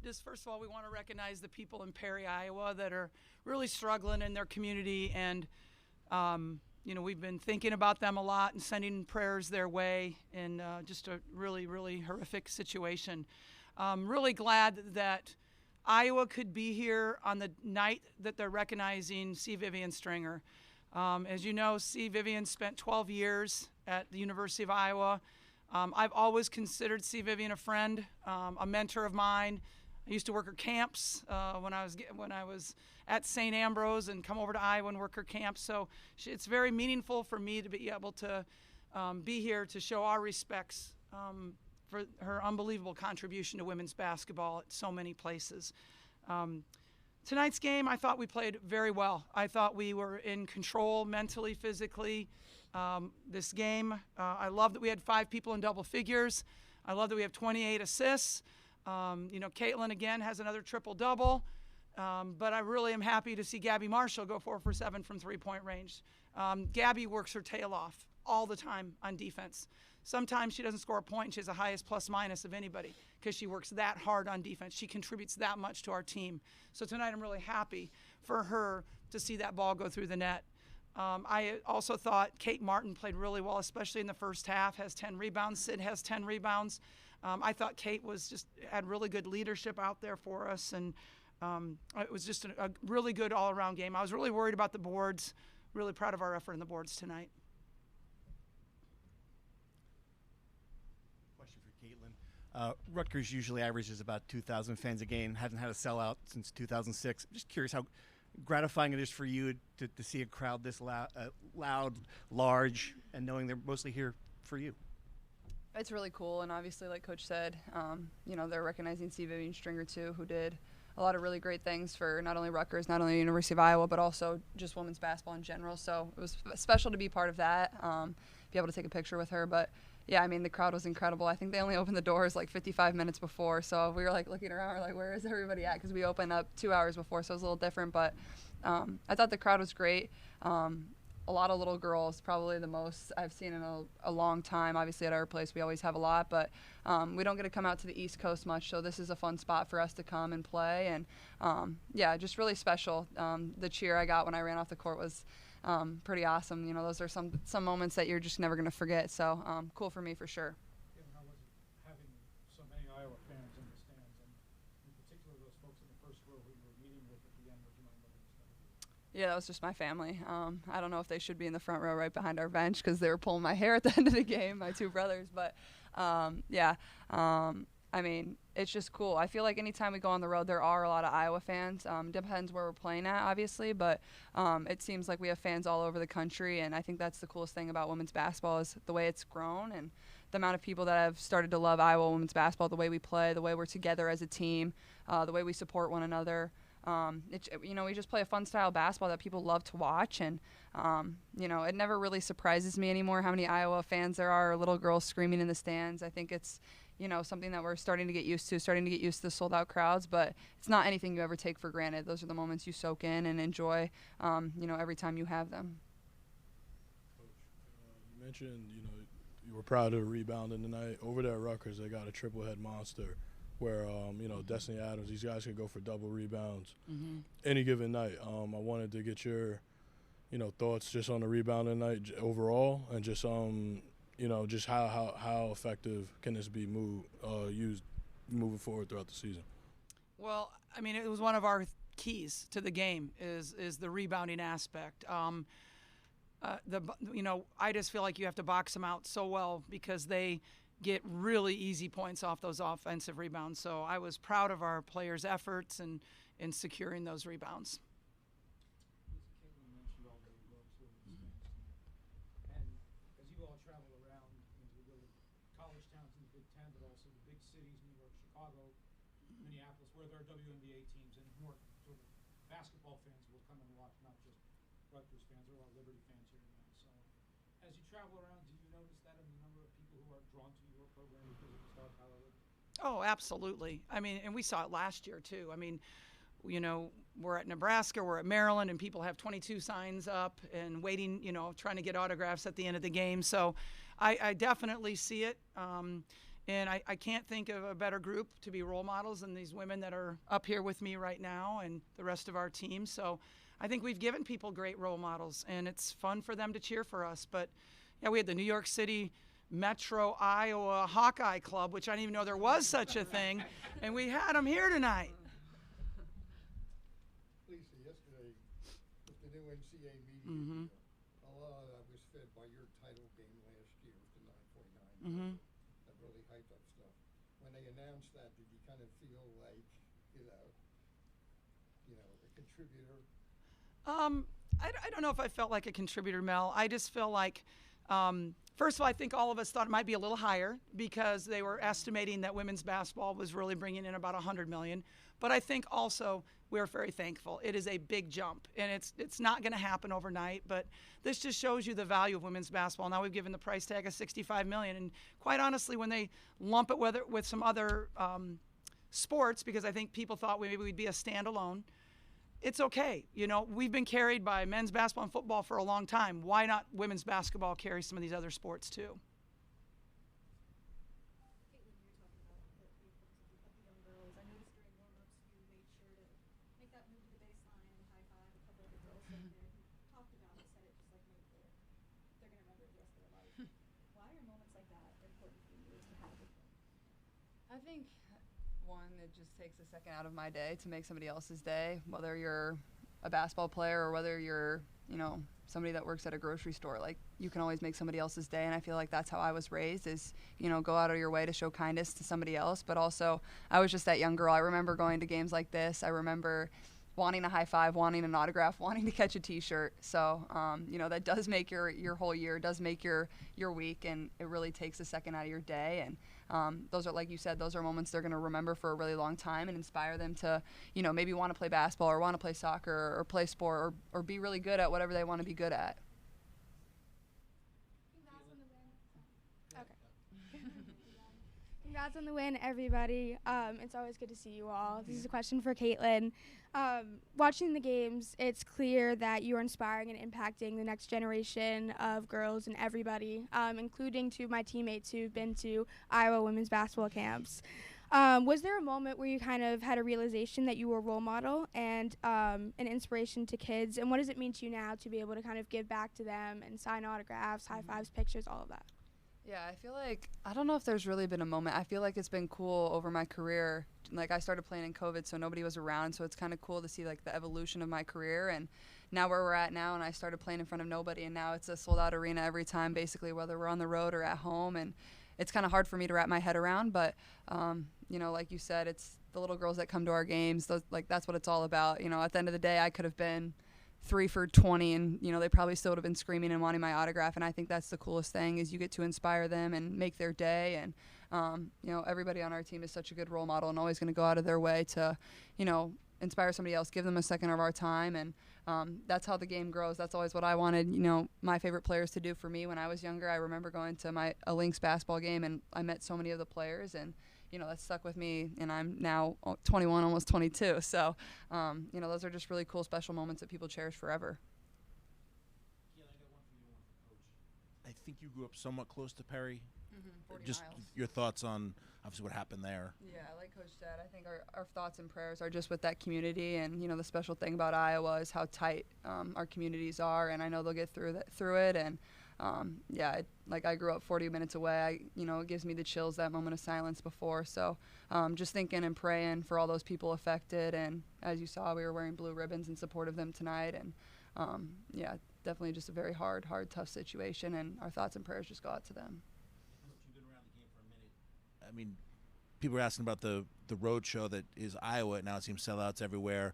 Just first of all, we want to recognize the people in Perry, Iowa that are really struggling in their community. And, we've been thinking about them a lot and sending prayers their way in just a really, really horrific situation. Really glad that Iowa could be here on the night that they're recognizing C. Vivian Stringer. As you know, C. Vivian spent 12 years at the University of Iowa. I've always considered C. Vivian a friend, a mentor of mine. I used to work her camps when I was at St. Ambrose and come over to Iowa and work her camps. So it's very meaningful for me to be able to be here to show our respects for her unbelievable contribution to women's basketball at so many places. Tonight's game, I thought we played very well. I thought we were in control mentally, physically. This game, I love that we had 5 people in double figures. I love that we have 28 assists. Caitlin, again, has another triple-double. But I really am happy to see Gabby Marshall go 4 for 7 from three-point range. Gabby works her tail off all the time on defense. Sometimes she doesn't score a point and she has the highest plus-minus of anybody because she works that hard on defense. She contributes that much to our team. So tonight I'm really happy for her to see that ball go through the net. I also thought Kate Martin played really well, especially in the first half, has 10 rebounds. Sid has 10 rebounds. I thought Kate had really good leadership out there for us, and it was just a really good all-around game. I was really worried about the boards, really proud of our effort in the boards tonight. Question for Caitlin. Rutgers usually averages about 2,000 fans a game, hasn't had a sellout since 2006. I'm just curious how gratifying it is for you to see a crowd this loud, large, and knowing they're mostly here for you. It's really cool, and obviously, like Coach said, they're recognizing C. Vivian Stringer, too, who did a lot of really great things for not only Rutgers, not only the University of Iowa, but also just women's basketball in general. So it was special to be part of that, be able to take a picture with her. But, yeah, I mean, the crowd was incredible. I think they only opened the doors like 55 minutes before, so we were, looking around. We're like, where is everybody at? Because we opened up 2 hours before, so it was a little different. But I thought the crowd was great. A lot of little girls, probably the most I've seen in a long time. Obviously, at our place, we always have a lot, but we don't get to come out to the East Coast much, so this is a fun spot for us to come and play. And, just really special. The cheer I got when I ran off the court was pretty awesome. Those are some moments that you're just never going to forget, so cool for me for sure. How was it having so many Iowa fans in the stands, and in particular those folks in the first row who you were meeting with at the end? Would you mind letting us know? Yeah, that was just my family. I don't know if they should be in the front row right behind our bench because they were pulling my hair at the end of the game, my 2 brothers. But, I mean, it's just cool. I feel like anytime we go on the road, there are a lot of Iowa fans. Depends where we're playing at, obviously, but it seems like we have fans all over the country, and I think that's the coolest thing about women's basketball is the way it's grown and the amount of people that have started to love Iowa women's basketball, the way we play, the way we're together as a team, the way we support one another. We just play a fun style of basketball that people love to watch, and it never really surprises me anymore how many Iowa fans there are, or little girls screaming in the stands. I think it's something that we're starting to get used to the sold out crowds, but it's not anything you ever take for granted. Those are the moments you soak in and enjoy every time you have them. Coach, you mentioned you were proud of the rebounding tonight. Over there at Rutgers, they got a triple head monster where, Destiny Adams, these guys can go for double rebounds any given night. I wanted to get your, thoughts just on the rebounding night overall, and just, just how effective can this be used moving forward throughout the season? Well, I mean, it was one of our keys to the game is the rebounding aspect. I just feel like you have to box them out so well because they get really easy points off those offensive rebounds. So I was proud of our players' efforts in securing those rebounds. Caitlin mentioned all the and as you all travel around, you go to college towns in the Big Ten, but also the big cities, New York, Chicago, Minneapolis, where there are WNBA teams, and more sort of basketball fans will come and watch, not just Rutgers fans. There are a lot of Liberty fans here now. So as you travel around, do you notice that in the number of people who are drawn to your program because of the star power? Oh, absolutely. I mean, and we saw it last year too. I mean, we're at Nebraska, we're at Maryland, and people have 22 signs up and waiting, trying to get autographs at the end of the game. So I definitely see it. And I can't think of a better group to be role models than these women that are up here with me right now and the rest of our team. So I think we've given people great role models, and it's fun for them to cheer for us. But, yeah, we had the New York City Metro Iowa Hawkeye Club, which I didn't even know there was such a thing, and we had them here tonight. Lisa, yesterday with the new NCAA media deal, a lot of that was fed by your title game last year with the 949. That really hyped up stuff. When they announced that, did you kind of feel like, a contributor? I don't know if I felt like a contributor, Mel. I just feel like, first of all, I think all of us thought it might be a little higher because they were estimating that women's basketball was really bringing in about $100 million. But I think also we're very thankful. It is a big jump, and it's not going to happen overnight. But this just shows you the value of women's basketball. Now we've given the price tag of $65 million, and quite honestly, when they lump it with some other sports, because I think people thought maybe we'd be a standalone. It's okay. We've been carried by men's basketball and football for a long time. Why not women's basketball carry some of these other sports too? Caitlin, you were talking about the importance of the young girls. I noticed during warm-ups you made sure to make that move to the baseline and high five a couple of the girls sitting there who talked about it, said it just like made clear. They're going to remember it the rest of their life. Why are moments like that important for you to have with them? I think one, it just takes a second out of my day to make somebody else's day, whether you're a basketball player or whether you're, somebody that works at a grocery store. Like, you can always make somebody else's day, and I feel like that's how I was raised is, go out of your way to show kindness to somebody else. But also, I was just that young girl. I remember going to games like this. I remember wanting a high five, wanting an autograph, wanting to catch a T-shirt. So, that does make your whole year, does make your week, and it really takes a second out of your day. And those are, like you said, those are moments they're going to remember for a really long time and inspire them to, maybe want to play basketball or want to play soccer or play sport or be really good at whatever they want to be good at. Congrats on the win. Okay. Congrats on the win, everybody. It's always good to see you all. This is a question for Caitlin. Watching the games, it's clear that you are inspiring and impacting the next generation of girls and everybody, including to my teammates who've been to Iowa women's basketball camps. Was there a moment where you kind of had a realization that you were a role model and an inspiration to kids? And what does it mean to you now to be able to kind of give back to them and sign autographs, high fives, pictures, all of that? Yeah, I feel like, I don't know if there's really been a moment. I feel like it's been cool over my career. Like, I started playing in COVID, so nobody was around, so it's kind of cool to see, like, the evolution of my career. And now where we're at now, and I started playing in front of nobody, and now it's a sold-out arena every time, basically, whether we're on the road or at home. And it's kind of hard for me to wrap my head around, but, like you said, it's the little girls that come to our games. That's what it's all about. At the end of the day, I could have been 3 for 20, and they probably still would have been screaming and wanting my autograph. And I think that's the coolest thing is you get to inspire them and make their day. And everybody on our team is such a good role model and always going to go out of their way to inspire somebody else, give them a second of our time. And that's how the game grows. That's always what I wanted my favorite players to do for me when I was younger. I remember going to a Lynx basketball game, and I met so many of the players, and that stuck with me, and I'm now 21, almost 22. So, those are just really cool, special moments that people cherish forever. Keelan, I got one for you, one for Coach. I think you grew up somewhat close to Perry. 40 Just miles. your thoughts on, obviously, what happened there. Yeah, like Coach said, I think our thoughts and prayers are just with that community. And, the special thing about Iowa is how tight our communities are. And I know they'll get through it. And, I grew up 40 minutes away. It gives me the chills, that moment of silence before. So just thinking and praying for all those people affected. And as you saw, we were wearing blue ribbons in support of them tonight. And, definitely just a very hard, tough situation. And our thoughts and prayers just go out to them. Coach, you've been around the game for a minute. I mean, people are asking about the road show that is Iowa. Now it seems sellouts everywhere.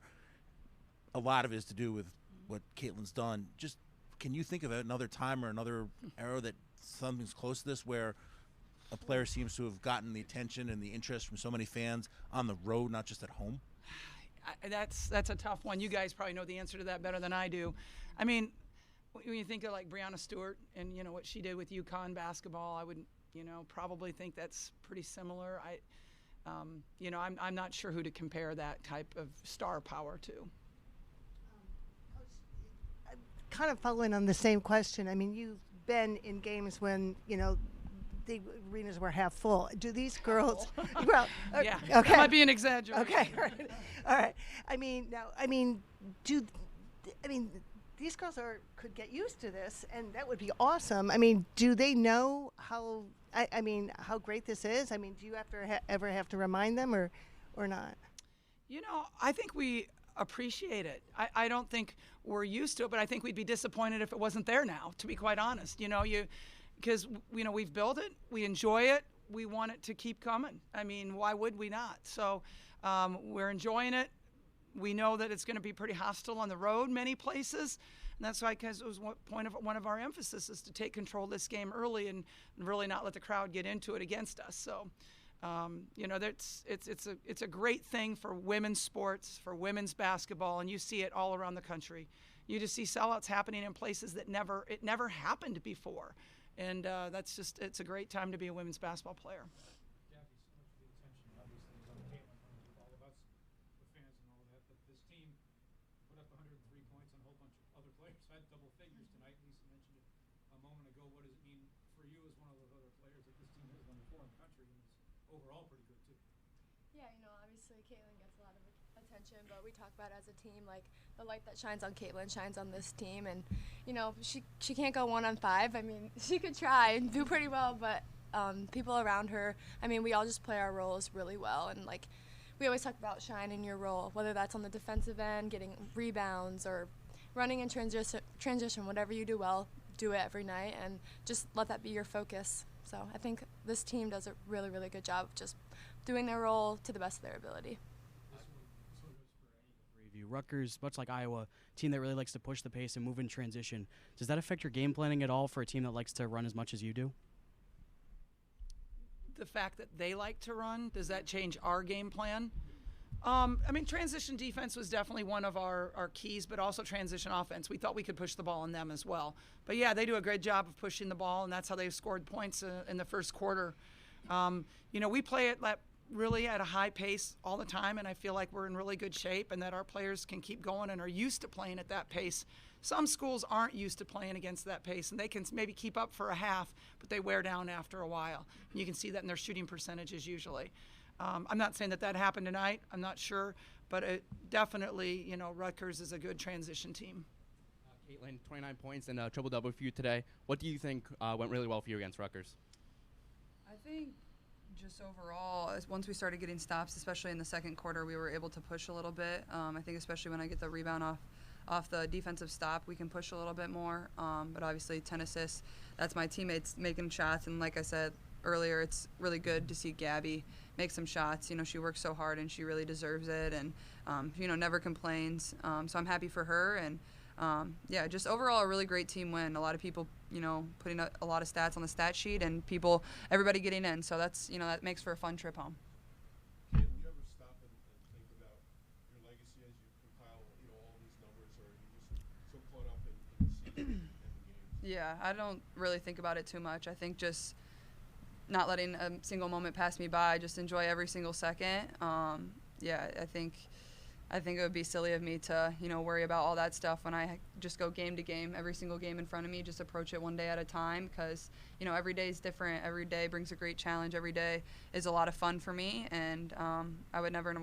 A lot of it is to do with what Caitlin's done. Just can you think of another time or another era that something's close to this where a player seems to have gotten the attention and the interest from so many fans on the road, not just at home? That's a tough one. You guys probably know the answer to that better than I do. I mean, when you think of like Breanna Stewart and what she did with UConn basketball, I would probably think that's pretty similar. I'm not sure who to compare that type of star power to. Kind of following on the same question. I mean, you've been in games when the arenas were half full. Do these girls? Well, Yeah, okay. that might be an exaggeration. Okay, all right. I mean, now, these girls could get used to this, and that would be awesome. I mean, do they know how? How great this is? I mean, do you ever have to remind them, or not? I think we appreciate it. I don't think we're used to it, but I think we'd be disappointed if it wasn't there now, to be quite honest. Because we've built it, we enjoy it, we want it to keep coming. I mean, why would we not? So we're enjoying it. We know that it's going to be pretty hostile on the road many places, and that's why, because it was one of our emphasis is to take control of this game early and really not let the crowd get into it against us. So it's a great thing for women's sports, for women's basketball, and you see it all around the country. You just see sellouts happening in places that it never happened before, and it's a great time to be a women's basketball player. Gabby, so much of the attention obviously is on Caitlin with all of us, the fans and all that, but this team put up 103 points on a whole bunch of other players had double figures tonight. Lisa mentioned it a moment ago. What does it mean for you as one of those other players that this team is number 4 in the country and is overall pretty good too? Yeah, obviously Caitlin gets a lot of attention, but we talk about it as a team, like the light that shines on Caitlin shines on this team, and she can't go 1 on 5. I mean, she could try and do pretty well, but people around her, we all just play our roles really well, and we always talk about shine in your role, whether that's on the defensive end, getting rebounds, or running in transition, whatever you do well, do it every night, and just let that be your focus. So I think this team does a really, really good job of just doing their role to the best of their ability. Rutgers, much like Iowa, team that really likes to push the pace and move in transition. Does that affect your game planning at all for a team that likes to run as much as you do? The fact that they like to run, does that change our game plan? Transition defense was definitely one of our keys, but also transition offense. We thought we could push the ball on them as well. But yeah, they do a great job of pushing the ball, and that's how they scored points in the first quarter. We play it really at a high pace all the time, and I feel like we're in really good shape and that our players can keep going and are used to playing at that pace. Some schools aren't used to playing against that pace, and they can maybe keep up for a half, but they wear down after a while. And you can see that in their shooting percentages usually. I'm not saying that happened tonight. I'm not sure, but it definitely, Rutgers is a good transition team. Caitlin, 29 points and a triple-double for you today. What do you think went really well for you against Rutgers? I think just overall, once we started getting stops, especially in the second quarter, we were able to push a little bit. I think especially when I get the rebound off the defensive stop, we can push a little bit more. But obviously 10 assists, that's my teammates making shots. And like I said earlier, it's really good to see Gabby make some shots. She works so hard and she really deserves it, and never complains. So I'm happy for her, and just overall a really great team win. A lot of people, putting a lot of stats on the stat sheet, and everybody getting in. So that's, that makes for a fun trip home. Caitlin, you ever stop and think about your legacy as you compile, all these numbers, or are you just so caught up in the season and the games? Yeah, I don't really think about it too much. I think just not letting a single moment pass me by, just enjoy every single second. I think it would be silly of me to, worry about all that stuff when I just go game to game, every single game in front of me, just approach it one day at a time, because, every day is different. Every day brings a great challenge. Every day is a lot of fun for me, and I would never,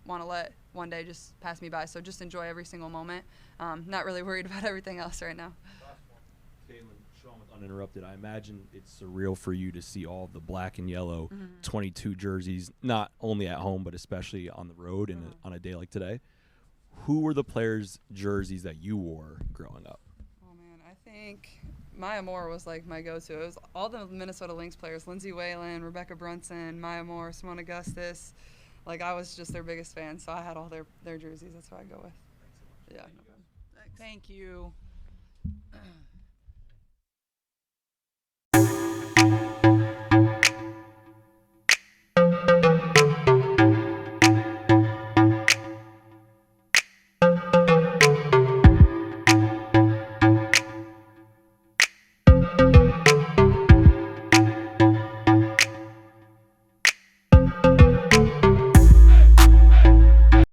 want to let one day just pass me by. So just enjoy every single moment. Not really worried about everything else right now. Caitlin, Sean with Uninterrupted. I imagine it's surreal for you to see all the black and yellow 22 jerseys, not only at home, but especially on the road and on a day like today. Who were the players' jerseys that you wore growing up? Oh, man, I think Maya Moore was like my go-to. It was all the Minnesota Lynx players, Lindsay Whalen, Rebecca Brunson, Maya Moore, Simone Augustus. I was just their biggest fan, so I had all their jerseys. That's who I go with. Yeah, no problem. Thank you.